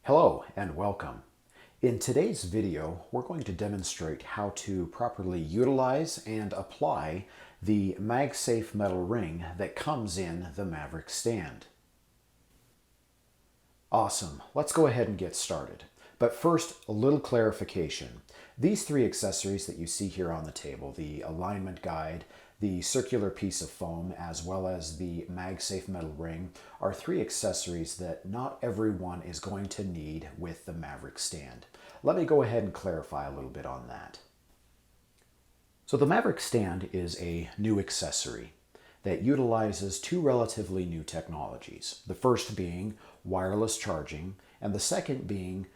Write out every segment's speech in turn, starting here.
Hello and welcome. In today's video, we're going to demonstrate how to properly utilize and apply the MagSafe metal ring that comes in the Mavrik Stand. Awesome, let's go ahead and get started. But first, a little clarification. These three accessories that you see here on the table, the alignment guide, the circular piece of foam, as well as the MagSafe metal ring, are three accessories that not everyone is going to need with the Mavrik Stand. Let me go ahead and clarify a little bit on that. So the Mavrik Stand is a new accessory that utilizes two relatively new technologies. The first being wireless charging, and the second being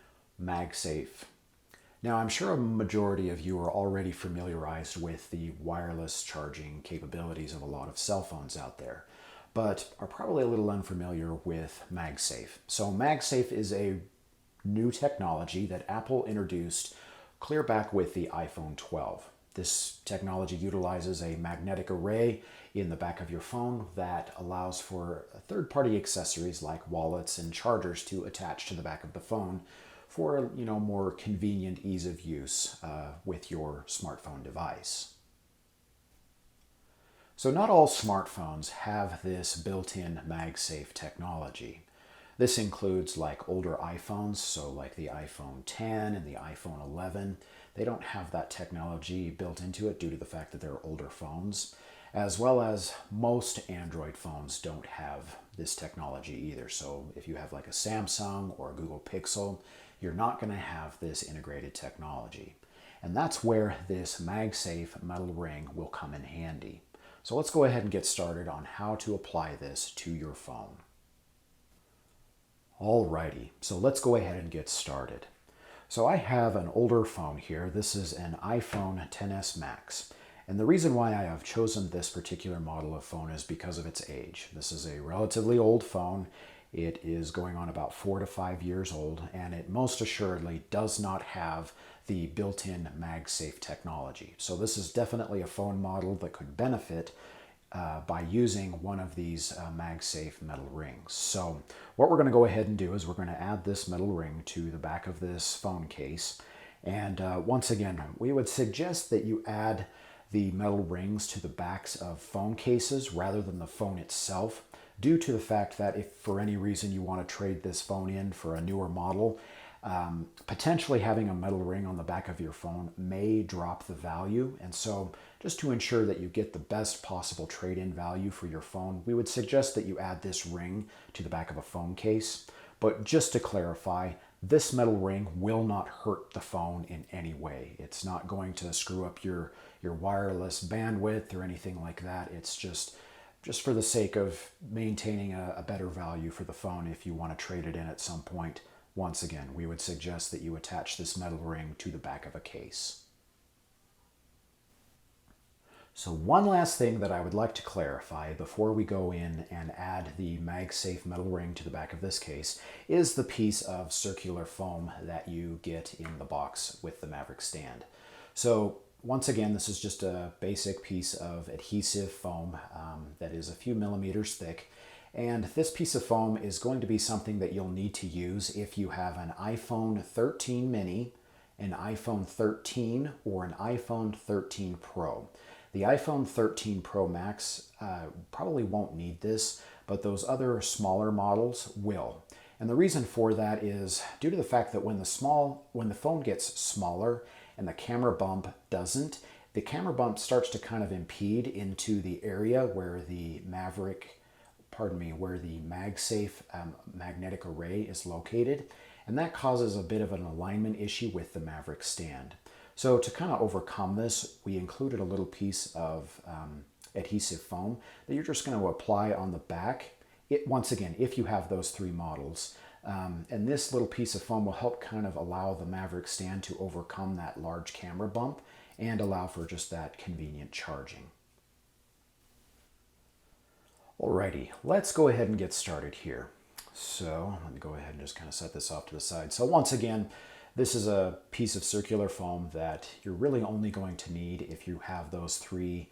MagSafe. Now, I'm sure a majority of you are already familiarized with the wireless charging capabilities of a lot of cell phones out there, but are probably a little unfamiliar with MagSafe. So MagSafe is a new technology that Apple introduced clear back with the iPhone 12. This technology utilizes a magnetic array in the back of your phone that allows for third-party accessories like wallets and chargers to attach to the back of the phone for more convenient ease of use with your smartphone device. So not all smartphones have this built-in MagSafe technology. This includes like older iPhones, so like the iPhone 10 and the iPhone 11. They don't have that technology built into it due to the fact that they're older phones, as well as most Android phones don't have this technology either. So if you have like a Samsung or a Google Pixel, you're not going to have this integrated technology. And that's where this MagSafe metal ring will come in handy. So let's go ahead and get started on how to apply this to your phone. Alrighty, so let's go ahead and get started. So I have an older phone here. This is an iPhone XS Max. And the reason why I have chosen this particular model of phone is because of its age. This is a relatively old phone. It is going on about 4 to 5 years old, and it most assuredly does not have the built-in MagSafe technology. So this is definitely a phone model that could benefit by using one of these MagSafe metal rings. So what we're going to go ahead and do is we're going to add this metal ring to the back of this phone case. And once again, we would suggest that you add the metal rings to the backs of phone cases rather than the phone itself, due to the fact that if for any reason you want to trade this phone in for a newer model, potentially having a metal ring on the back of your phone may drop the value. And so just to ensure that you get the best possible trade-in value for your phone, we would suggest that you add this ring to the back of a phone case. But just to clarify, this metal ring will not hurt the phone in any way. It's not going to screw up your wireless bandwidth or anything like that. It's just for the sake of maintaining a better value for the phone if you want to trade it in at some point. Once again, we would suggest that you attach this metal ring to the back of a case. So one last thing that I would like to clarify before we go in and add the MagSafe metal ring to the back of this case is the piece of circular foam that you get in the box with the Mavrik Stand. So once again, this is just a basic piece of adhesive foam that is a few millimeters thick. And this piece of foam is going to be something that you'll need to use if you have an iPhone 13 mini, an iPhone 13, or an iPhone 13 Pro. The iPhone 13 Pro Max probably won't need this, but those other smaller models will. And the reason for that is due to the fact that when the phone gets smaller and the camera bump doesn't, the camera bump starts to kind of impede into the area where the MagSafe magnetic array is located, and that causes a bit of an alignment issue with the Mavrik Stand. So to kind of overcome this, we included a little piece of adhesive foam that you're just going to apply on the back. Once again, if you have those three models. And this little piece of foam will help kind of allow the Mavrik Stand to overcome that large camera bump and allow for just that convenient charging. Alrighty, let's go ahead and get started here. So let me go ahead and just kind of set this off to the side. So once again, this is a piece of circular foam that you're really only going to need if you have those three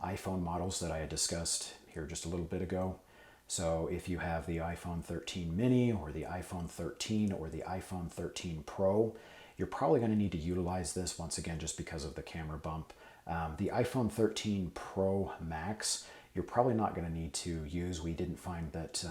iPhone models that I had discussed here just a little bit ago. So if you have the iPhone 13 mini or the iPhone 13 or the iPhone 13 Pro, you're probably going to need to utilize this once again just because of the camera bump. The iPhone 13 Pro Max, you're probably not going to need to use. We didn't find that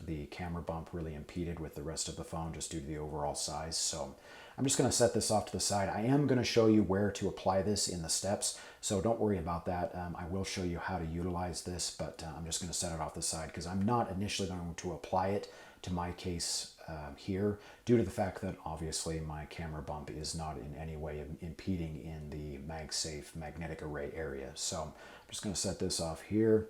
the camera bump really impeded with the rest of the phone just due to the overall size. So I'm just going to set this off to the side. I am going to show you where to apply this in the steps, so don't worry about that. I will show you how to utilize this, but I'm just going to set it off the side because I'm not initially going to apply it to my case here, due to the fact that obviously my camera bump is not in any way impeding in the MagSafe magnetic array area. So I'm just going to set this off here.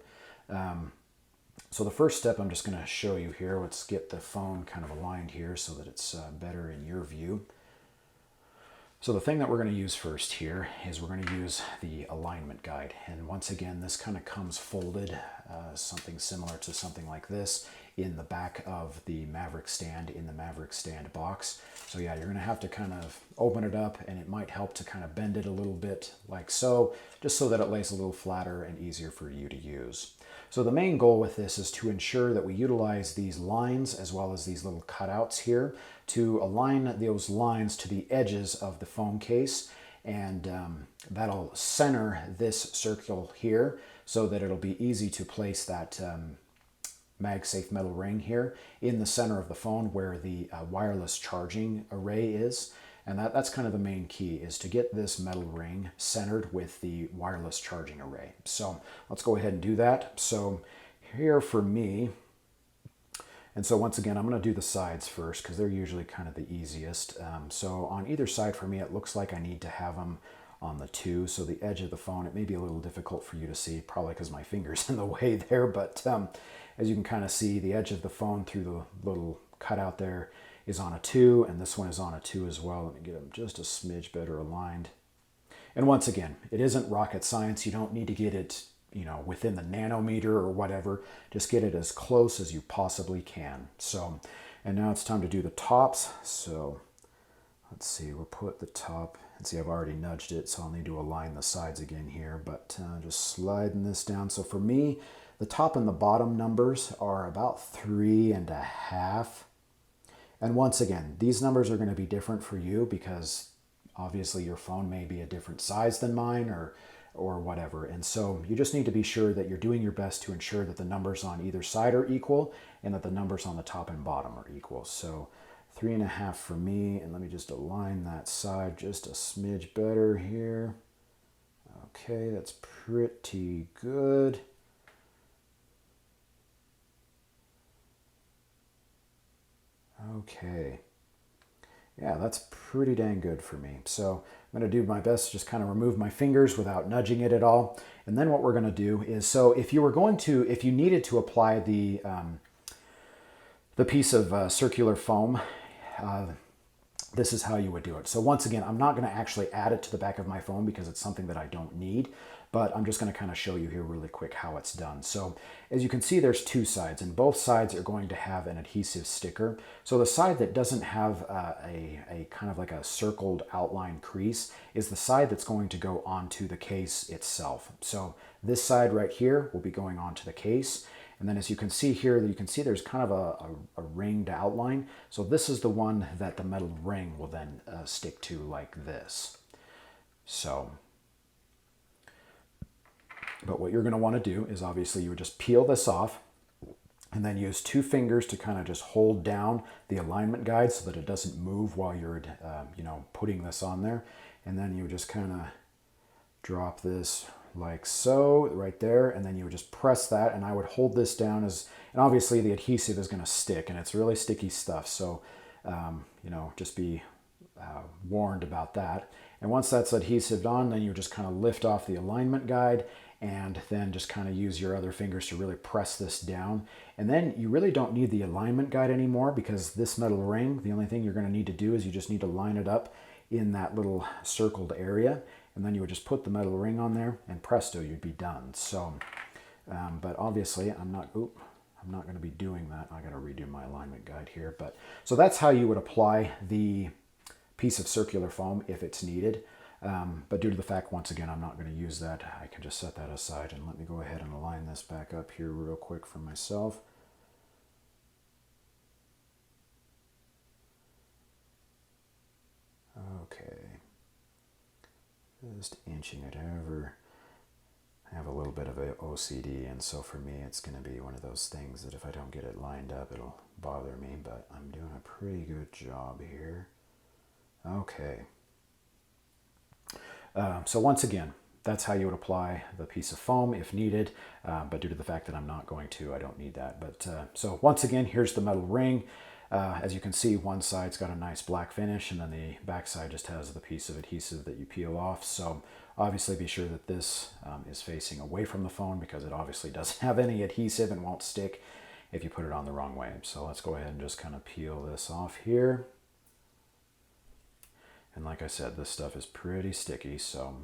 So the first step I'm just going to show you here, let's get the phone kind of aligned here so that it's better in your view. So the thing that we're going to use first here is we're going to use the alignment guide. And once again, this kind of comes folded, something similar to something like this in the back of the Mavrik Stand, in the Mavrik Stand box. So yeah, you're going to have to kind of open it up, and it might help to kind of bend it a little bit like so, just so that it lays a little flatter and easier for you to use. So the main goal with this is to ensure that we utilize these lines as well as these little cutouts here to align those lines to the edges of the foam case, and that'll center this circle here so that it'll be easy to place that MagSafe metal ring here in the center of the phone where the wireless charging array is. And that's kind of the main key, is to get this metal ring centered with the wireless charging array. So let's go ahead and do that. So here for me, and so once again, I'm going to do the sides first because they're usually kind of the easiest. So on either side for me, it looks like I need to have them on the 2. So the edge of the phone, it may be a little difficult for you to see, probably because my finger's in the way there. But as you can kind of see, the edge of the phone through the little cutout there is on a 2, and this one is on a 2 as well. Let me get them just a smidge better aligned. And once again, it isn't rocket science. You don't need to get it, you know, within the nanometer or whatever. Just get it as close as you possibly can. So, and now it's time to do the tops. So let's see, we'll put the top, and see I've already nudged it, so I'll need to align the sides again here, but just sliding this down. So for me, the top and the bottom numbers are about 3.5. And once again, these numbers are going to be different for you because obviously your phone may be a different size than mine or whatever. And so you just need to be sure that you're doing your best to ensure that the numbers on either side are equal and that the numbers on the top and bottom are equal. So 3.5 for me, and let me just align that side just a smidge better here. Okay, that's pretty good. Okay, yeah, that's pretty dang good for me. So I'm going to do my best to just kind of remove my fingers without nudging it at all. And then what we're going to do is, so if you needed to apply the piece of circular foam, this is how you would do it. So once again, I'm not going to actually add it to the back of my phone because it's something that I don't need, but I'm just going to kind of show you here really quick how it's done. So as you can see, there's 2 sides, and both sides are going to have an adhesive sticker. So the side that doesn't have a kind of like a circled outline crease is the side that's going to go onto the case itself. So this side right here will be going onto the case. And then as you can see here, you can see there's kind of a ringed outline. So this is the one that the metal ring will then stick to like this. So, but what you're going to want to do is obviously you would just peel this off and then use 2 fingers to kind of just hold down the alignment guide so that it doesn't move while you're, putting this on there. And then you just kind of drop this like so right there, and then you would just press that, and I would hold this down and obviously the adhesive is going to stick, and it's really sticky stuff, so just be warned about that. And once that's adhesived on, then you just kind of lift off the alignment guide and then just kind of use your other fingers to really press this down. And then you really don't need the alignment guide anymore, because this metal ring, the only thing you're going to need to do is you just need to line it up in that little circled area, and then you would just put the metal ring on there, and presto, you'd be done. So, but obviously I'm not going to be doing that. I got to redo my alignment guide here. But so that's how you would apply the piece of circular foam if it's needed. But due to the fact, once again, I'm not going to use that, I can just set that aside, and let me go ahead and align this back up here real quick for myself. Just inching it over. I have a little bit of a OCD, and so for me it's going to be one of those things that if I don't get it lined up, it'll bother me, but I'm doing a pretty good job here. Okay. So once again, that's how you would apply the piece of foam if needed, but due to the fact that I'm not going to, I don't need that. But so once again, here's the metal ring. As you can see, one side's got a nice black finish, and then the back side just has the piece of adhesive that you peel off. So obviously be sure that this is facing away from the phone, because it obviously doesn't have any adhesive and won't stick if you put it on the wrong way. So let's go ahead and just kind of peel this off here. And like I said, this stuff is pretty sticky, so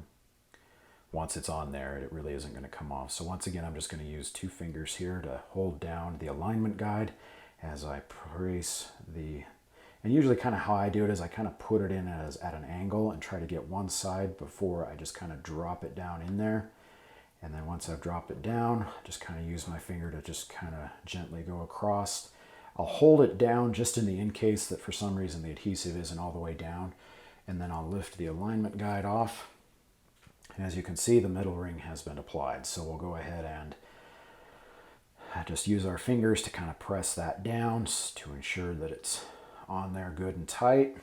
once it's on there, it really isn't going to come off. So once again, I'm just going to use 2 fingers here to hold down the alignment guide as I place the, and usually kind of how I do it is I kind of put it in as at an angle and try to get one side before I just kind of drop it down in there. And then once I've dropped it down, just kind of use my finger to just kind of gently go across. I'll hold it down just in case that for some reason the adhesive isn't all the way down. And then I'll lift the alignment guide off. And as you can see, the metal ring has been applied. So we'll go ahead and just use our fingers to kind of press that down to ensure that it's on there good and tight.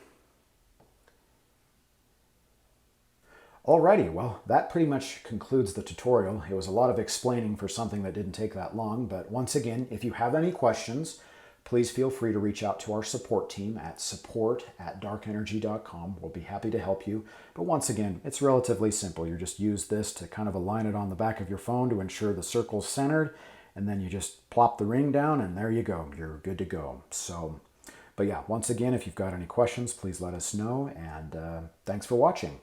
Alrighty, well, that pretty much concludes the tutorial. It was a lot of explaining for something that didn't take that long, but once again, if you have any questions, please feel free to reach out to our support team at support@darkenergy.com. We'll be happy to help you. But once again, it's relatively simple. You just use this to kind of align it on the back of your phone to ensure the circle's centered, and then you just plop the ring down, and there you go. You're good to go. So, but yeah, once again, if you've got any questions, please let us know, and thanks for watching.